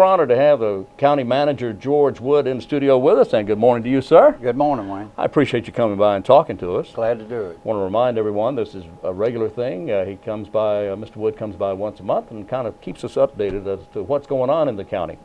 we're honored to have the County Manager, George Wood, in the studio with us, and good morning to you, sir. Good morning, Wayne. I appreciate you coming by and talking to us. Glad to do it. I want to remind everyone this is a regular thing. He comes by, Mr. Wood comes by once a month and kind of keeps us updated as to what's going on in the county.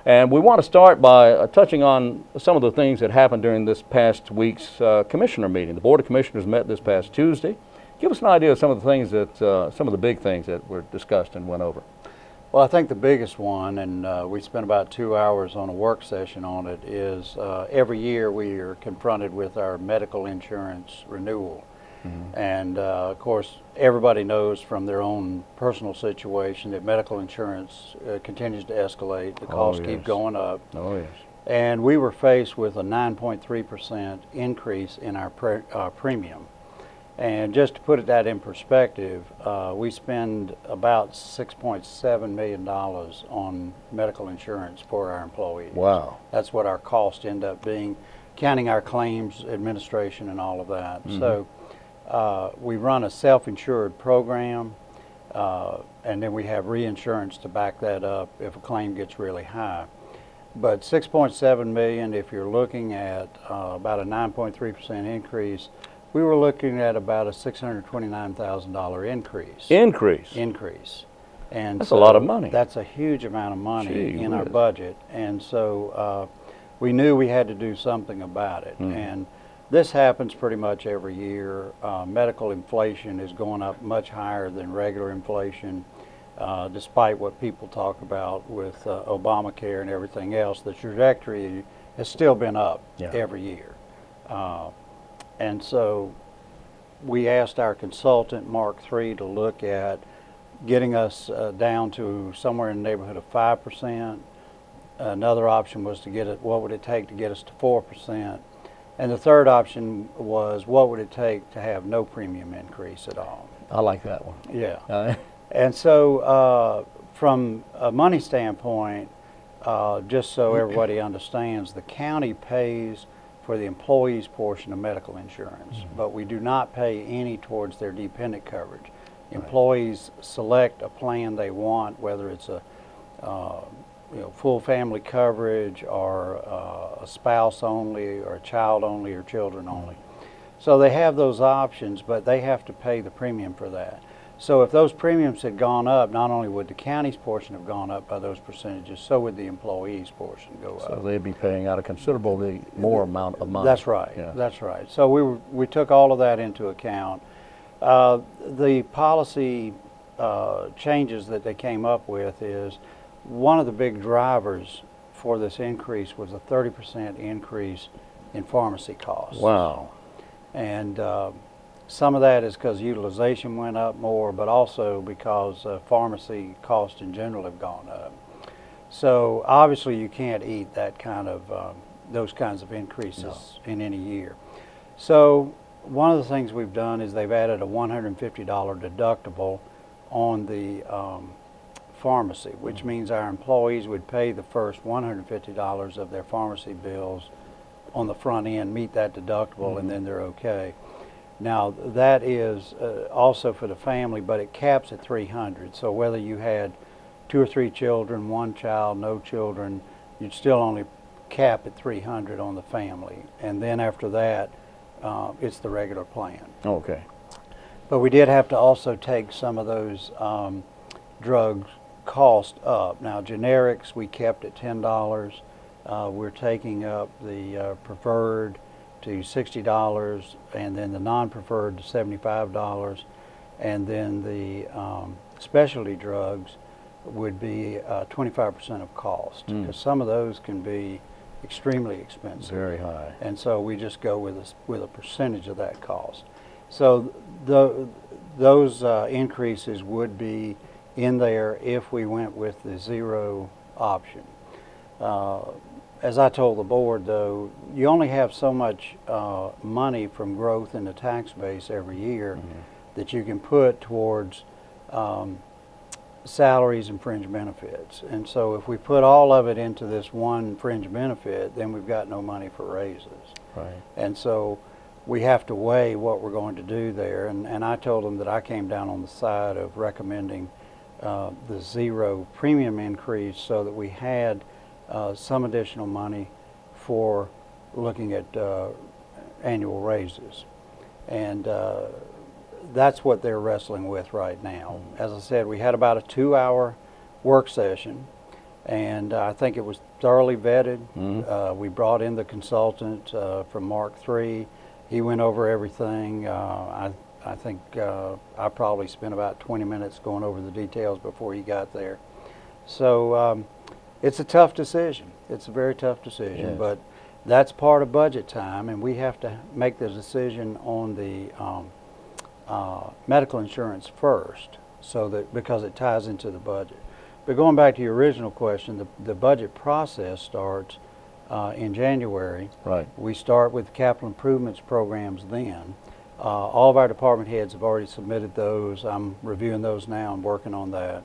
And we want to start by touching on some of the things that happened during this past week's commissioner meeting. The Board of Commissioners met this past Tuesday. Give us an idea of some of the things that, some of the big things that were discussed and went over. Well, I think the biggest one, and we spent about 2 hours on a work session on it, is every year we are confronted with our medical insurance renewal. Mm-hmm. And of course, everybody knows from their own personal situation that medical insurance continues to escalate. The costs keep going up. Oh, yes. And we were faced with a 9.3% increase in our premium. And just to put that in perspective, we spend about $6.7 million on medical insurance for our employees. Wow. That's what our costs end up being, counting our claims administration and all of that. Mm-hmm. So we run a self-insured program, and then we have reinsurance to back that up if a claim gets really high. But $6.7 million, if you're looking at about a 9.3% increase, we were looking at about a $629,000 increase. Increase. And that's a lot of money. That's a huge amount of money in our budget. And so we knew we had to do something about it. Mm. And this happens pretty much every year. Medical inflation is going up much higher than regular inflation. Despite what people talk about with Obamacare and everything else, the trajectory has still been up every year. And so we asked our consultant, Mark III, to look at getting us down to somewhere in the neighborhood of 5%. Another option was to get it, what would it take to get us to 4%? And the third option was, what would it take to have no premium increase at all? I like that one. Yeah. And so from a money standpoint, just so everybody understands, the county pays for the employees' portion of medical insurance, but we do not pay any towards their dependent coverage. Right. Employees select a plan they want, whether it's a full family coverage or a spouse only or a child only or children only. So they have those options, but they have to pay the premium for that. So if those premiums had gone up, not only would the county's portion have gone up by those percentages, so would the employees' portion go up. So they'd be paying out a considerably more amount of money. That's right. Yeah. That's right. So we took all of that into account. The policy changes that they came up with is one of the big drivers for this increase was a 30% increase in pharmacy costs. Wow. And some of that is because utilization went up more, but also because pharmacy costs in general have gone up. So obviously you can't eat that kind of those kinds of increases in any year. So one of the things we've done is they've added a $150 deductible on the pharmacy, which means our employees would pay the first $150 of their pharmacy bills on the front end, meet that deductible, and then they're okay. Now that is also for the family, but it caps at $300. So whether you had 2 or 3 children, 1 child, no children, you'd still only cap at $300 on the family. And then after that, it's the regular plan. Okay. But we did have to also take some of those drugs cost up. Now generics we kept at $10. We're taking up the preferred to $60, and then the non-preferred to $75, and then the specialty drugs would be 25% of cost, because some of those can be extremely expensive. Very high. And so we just go with a percentage of that cost. So those increases would be in there if we went with the zero option. As I told the board, though, you only have so much money from growth in the tax base every year that you can put towards salaries and fringe benefits. And so if we put all of it into this one fringe benefit, then we've got no money for raises. Right. And so we have to weigh what we're going to do there. And I told them that I came down on the side of recommending the zero premium increase so that we had some additional money for looking at annual raises. And that's what they're wrestling with right now. As I said, we had about a 2-hour work session, and I think it was thoroughly vetted. We brought in the consultant from Mark III. He went over everything. I think I probably spent about 20 minutes going over the details before he got there. So it's a tough decision. It's a very tough decision, Yes. but that's part of budget time, and we have to make the decision on the medical insurance first, so that because it ties into the budget. But going back to your original question, the budget process starts in January. Right. We start with capital improvements programs then. All of our department heads have already submitted those. I'm reviewing those now and working on that.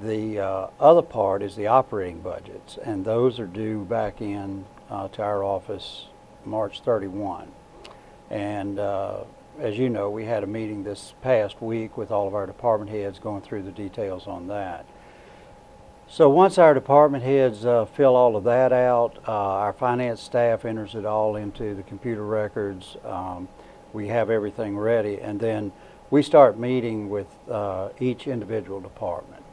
The other part is the operating budgets, and those are due back in to our office March 31. And as you know, we had a meeting this past week with all of our department heads going through the details on that. So once our department heads fill all of that out, our finance staff enters it all into the computer records. We have everything ready, and then we start meeting with each individual department.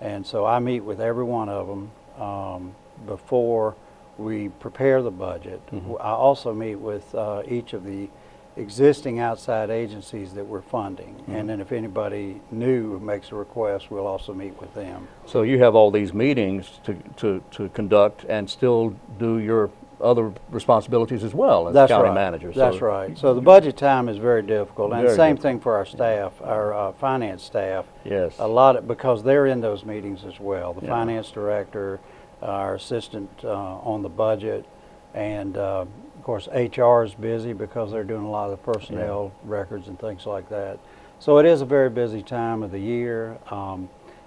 And so I meet with every one of them before we prepare the budget. I also meet with each of the existing outside agencies that we're funding. And then if anybody new makes a request, we'll also meet with them. So you have all these meetings to conduct and still do your other responsibilities as well as county manager. That's right. So the budget time is very difficult, and Very same difficult. thing for our staff, our finance staff. Yes. A lot of, because they're in those meetings as well. The Yeah. finance director, our assistant on the budget, and of course HR is busy because they're doing a lot of the personnel records and things like that. So it is a very busy time of the year.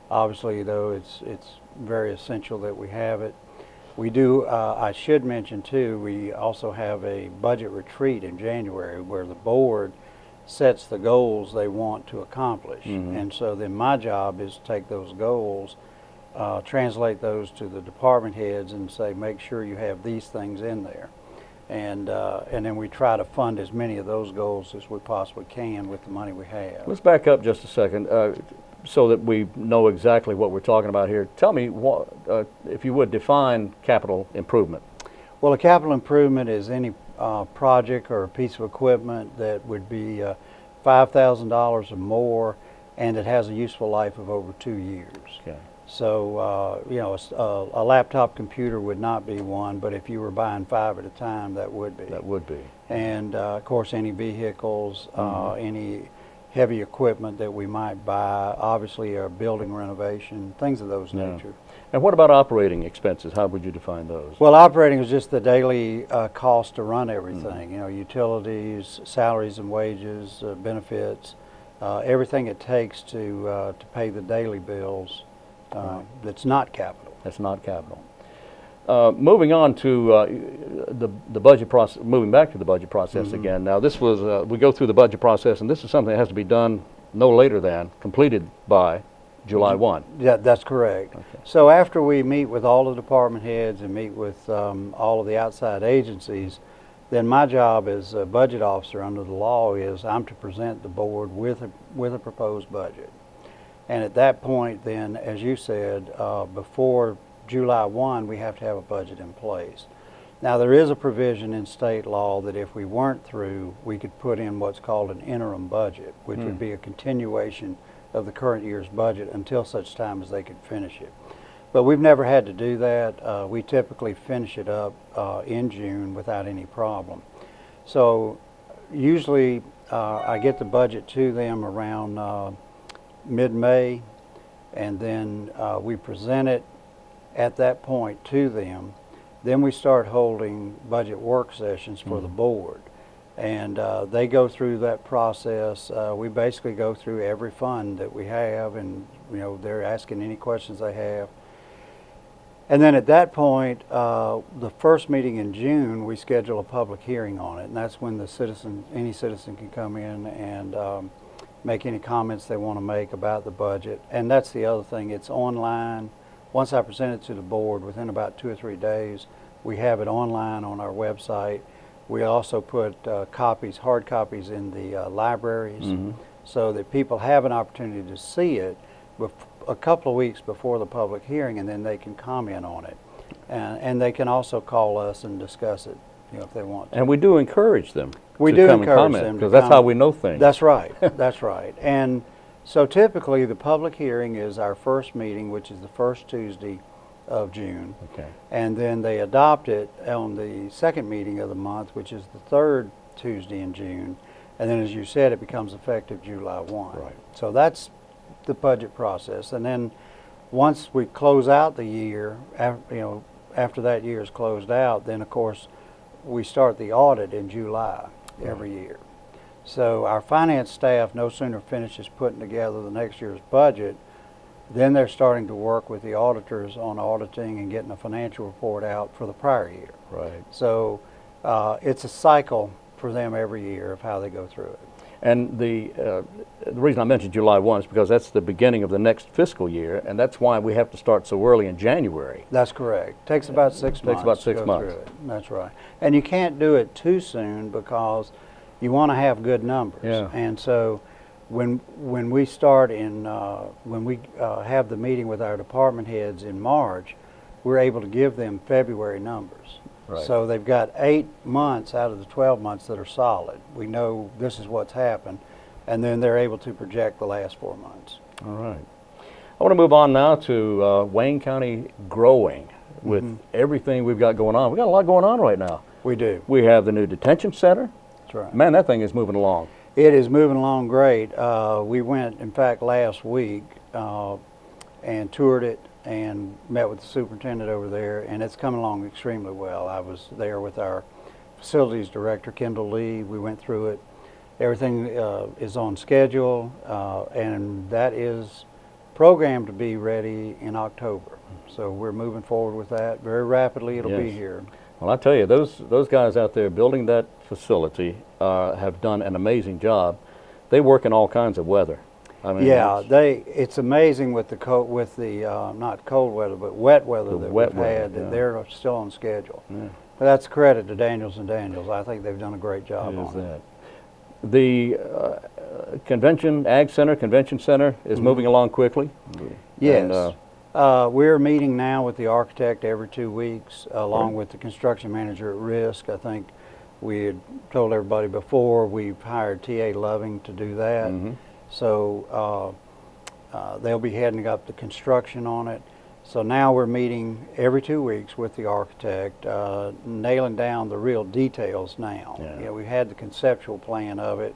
Obviously, though, it's very essential that we have it. We do, I should mention too, we also have a budget retreat in January where the board sets the goals they want to accomplish. And so then my job is to take those goals, translate those to the department heads and say, make sure you have these things in there. And then we try to fund as many of those goals as we possibly can with the money we have. Let's back up just a second so that we know exactly what we're talking about here. Tell me, what, if you would, define capital improvement. Well, a capital improvement is any project or a piece of equipment that would be $5,000 or more, and it has a useful life of over 2 years. Okay. So, you know, a laptop computer would not be one, but if you were buying 5 at a time, that would be. That would be. And, of course, any vehicles, any heavy equipment that we might buy, obviously a building renovation, things of those nature. And what about operating expenses? How would you define those? Well, operating is just the daily cost to run everything. You know, utilities, salaries and wages, benefits, everything it takes to pay the daily bills. That's not capital. That's not capital. Moving on to the budget process, moving back to the budget process again. Now this was, we go through the budget process, and this is something that has to be done no later than, completed by July 1. Yeah, that's correct. Okay. So after we meet with all the department heads and meet with all of the outside agencies, then my job as a budget officer under the law is I'm to present the board with a proposed budget. And at that point then, as you said, before July 1, we have to have a budget in place. Now there is a provision in state law that if we weren't through, we could put in what's called an interim budget, which would be a continuation of the current year's budget until such time as they could finish it. But we've never had to do that. We typically finish it up in June without any problem. So usually I get the budget to them around mid-May, and then we present it at that point to them. Then we start holding budget work sessions for the board, and they go through that process. We basically go through every fund that we have, and you know, they're asking any questions they have. And then at that point, the first meeting in June, we schedule a public hearing on it, and that's when the citizen, any citizen can come in and make any comments they want to make about the budget. And that's the other thing, it's online. Once I present it to the board, within about 2 or 3 days, we have it online on our website. We also put copies, hard copies in the libraries, so that people have an opportunity to see it a couple of weeks before the public hearing, and then they can comment on it. And they can also call us and discuss it, if they want to. And we do encourage them. We to do come encourage and comment, them to because that's come. how we know things. That's right. That's right. And so typically the public hearing is our first meeting, which is the first Tuesday of June. Okay. And then they adopt it on the second meeting of the month, which is the third Tuesday in June. And then, as you said, it becomes effective July 1. Right. So that's the budget process. And then once we close out the year, after that year is closed out, then of course we start the audit in July every year. So our finance staff no sooner finishes putting together the next year's budget, then they're starting to work with the auditors on auditing and getting a financial report out for the prior year. Right. So it's a cycle for them every year of how they go through it. And the reason I mentioned July 1 is because that's the beginning of the next fiscal year, and that's why we have to start so early in January. That's correct. Takes about 6 months. Takes about 6 to go months. through it. That's right. And you can't do it too soon because you want to have good numbers. Yeah. And so when we start when we have the meeting with our department heads in March, we're able to give them February numbers. Right. So they've got 8 months out of the 12 months that are solid. We know this is what's happened, and then they're able to project the last 4 months. All right. I want to move on now to Wayne County growing with everything we've got going on. We've got a lot going on right now. We do. We have the new detention center. That's right. Man, that thing is moving along. It is moving along great. We went, in fact, last week and toured it and met with the superintendent over there, and it's coming along extremely well. I was there with our facilities director, Kendall Lee. We went through it. Everything is on schedule, and that is programmed to be ready in October. So we're moving forward with that very rapidly. It'll be here. Well, I tell you, those guys out there building that facility have done an amazing job. They work in all kinds of weather. I mean, yeah, it's amazing with the not cold weather, but wet weather that we've had, that they're still on schedule. Yeah. But that's credit to Daniels and Daniels. I think they've done a great job on it. The convention center is moving along quickly. Yes. We're meeting now with the architect every 2 weeks, along with the construction manager at risk. I think we had told everybody before, we've hired T.A. Loving to do that. So they'll be heading up the construction on it. So now we're meeting every 2 weeks with the architect, nailing down the real details now. Yeah. We had the conceptual plan of it,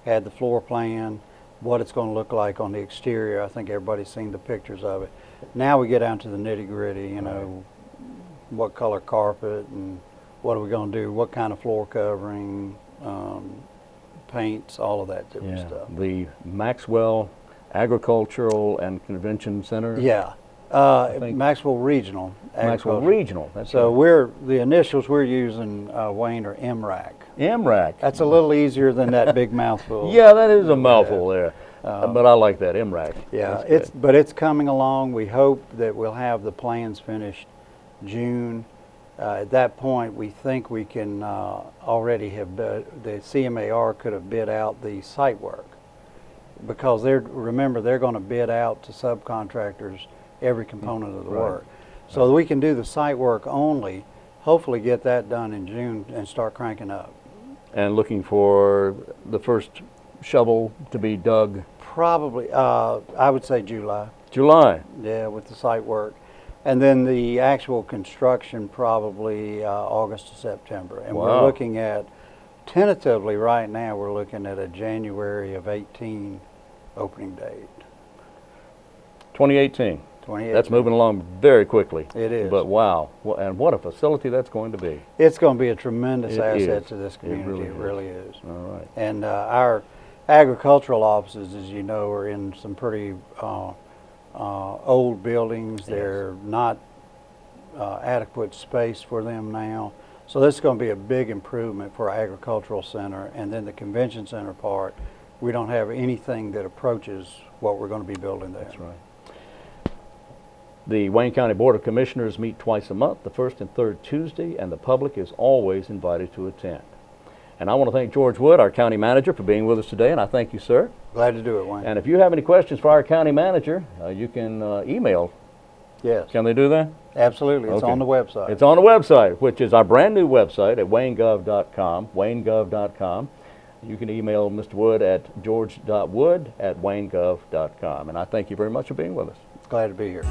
had the floor plan, what it's going to look like on the exterior. I think everybody's seen the pictures of it. Now we get down to the nitty-gritty, what color carpet and what are we going to do, what kind of floor covering, paints, all of that different stuff. The Maxwell Agricultural and Convention Center? Yeah. Maxwell Regional. Maxwell Regional. That's so right. The initials we're using, Wayne, are MRAC. MRAC. That's a little easier than that big mouthful. Yeah, that is a mouthful there. But I like that, MRAC. Yeah, but it's coming along. We hope that we'll have the plans finished June. At that point, we think we can already have the CMAR could have bid out the site work, because remember they're going to bid out to subcontractors every component of the work. So that we can do the site work only, hopefully get that done in June and start cranking up. And looking for the first shovel to be dug? Probably, I would say July. July? Yeah, with the site work. And then the actual construction probably August to September. And we're looking at, tentatively right now, we're looking at a January of 18 opening date. 2018. That's moving along very quickly. It is. But wow, and what a facility that's going to be. It's going to be a tremendous asset to this community. It really is. All right. And our agricultural offices, as you know, are in some pretty old buildings. They're not adequate space for them now. So this is going to be a big improvement for our agricultural center. And then the convention center part we don't have anything that approaches what we're going to be building there. That's right. The Wayne County Board of Commissioners meet twice a month, the first and third Tuesday, and the public is always invited to attend. And I want to thank George Wood, our county manager, for being with us today, and I thank you, sir. Glad to do it, Wayne. And if you have any questions for our county manager, you can email. Yes. Can they do that? Absolutely. It's Okay. on the website. It's on the website, which is our brand new website at waynegov.com, waynegov.com. You can email Mr. Wood at george.wood@waynegov.com. And I thank you very much for being with us. Glad to be here.